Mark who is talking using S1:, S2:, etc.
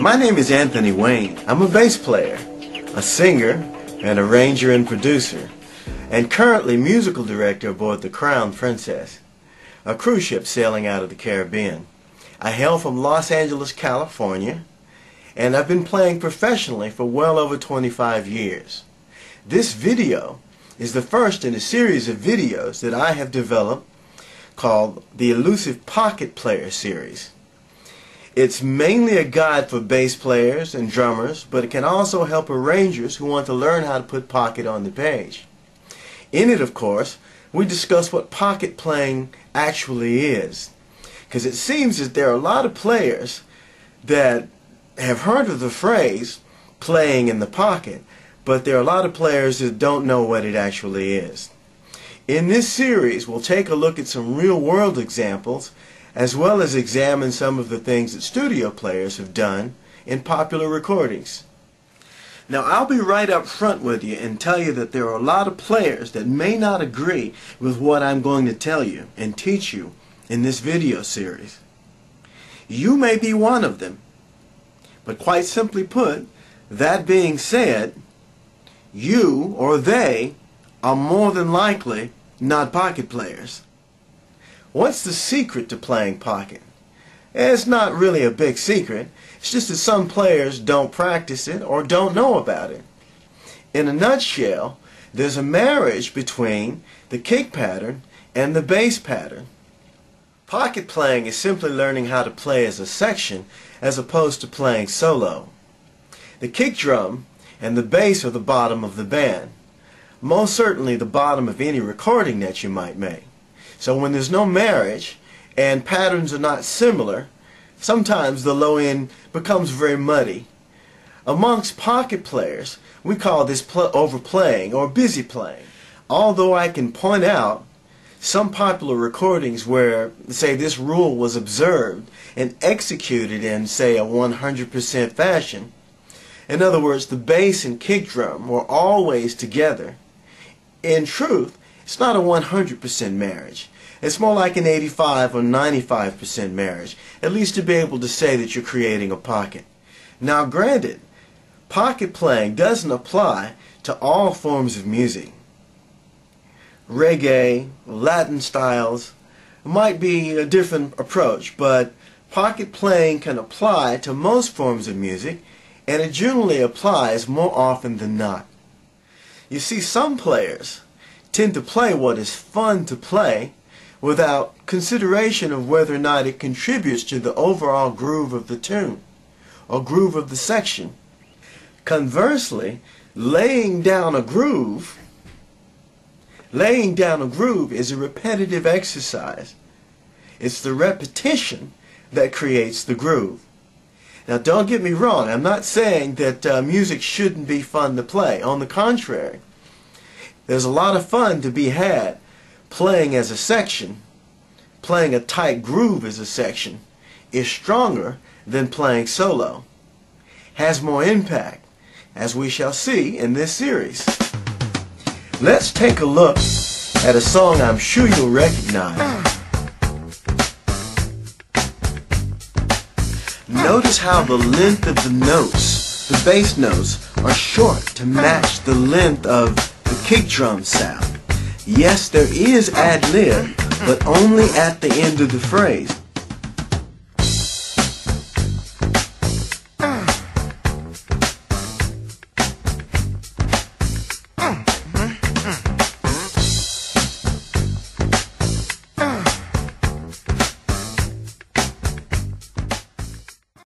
S1: My name is Anthony Wayne. I'm a bass player, a singer, an arranger and producer, and currently musical director aboard the Crown Princess, a cruise ship sailing out of the Caribbean. I hail from Los Angeles, California, and I've been playing professionally for well over 25 years. This video is the first in a series of videos that I have developed called the Elusive Pocket Player series. It's mainly a guide for bass players and drummers, but it can also help arrangers who want to learn how to put pocket on the page. In it, of course, we discuss what pocket playing actually is, because it seems that there are a lot of players that have heard of the phrase playing in the pocket, but there are a lot of players that don't know what it actually is. In this series, we'll take a look at some real-world examples, as well as examine some of the things that studio players have done in popular recordings. Now, I'll be right up front with you and tell you that there are a lot of players that may not agree with what I'm going to tell you and teach you in this video series. You may be one of them, but quite simply put, that being said, you or they are more than likely not pocket players. What's the secret to playing pocket? It's not really a big secret. It's just that some players don't practice it or don't know about it. In a nutshell, there's a marriage between the kick pattern and the bass pattern. Pocket playing is simply learning how to play as a section as opposed to playing solo. The kick drum and the bass are the bottom of the band. Most certainly the bottom of any recording that you might make. So when there's no marriage and patterns are not similar, sometimes the low end becomes very muddy. Amongst pocket players, we call this overplaying or busy playing. Although I can point out some popular recordings where, say, this rule was observed and executed in, say, a 100% fashion. In other words, the bass and kick drum were always together. In truth, it's not a 100% marriage. It's more like an 85 or 95% marriage, at least to be able to say that you're creating a pocket. Now granted, pocket playing doesn't apply to all forms of music. Reggae, Latin styles might be a different approach, but pocket playing can apply to most forms of music, and it generally applies more often than not. You see, some players tend to play what is fun to play without consideration of whether or not it contributes to the overall groove of the tune or groove of the section. Conversely, laying down a groove is a repetitive exercise. It's the repetition that creates the groove. Now, don't get me wrong, I'm not saying that music shouldn't be fun to play. On the contrary, there's a lot of fun to be had playing as a section. Playing a tight groove as a section is stronger than playing solo. Has more impact, as we shall see in this series. Let's take a look at a song I'm sure you'll recognize. Notice how the length of the notes, the bass notes, are short to match the length of the kick drum sound. Yes, there is ad-lib, but only at the end of the phrase.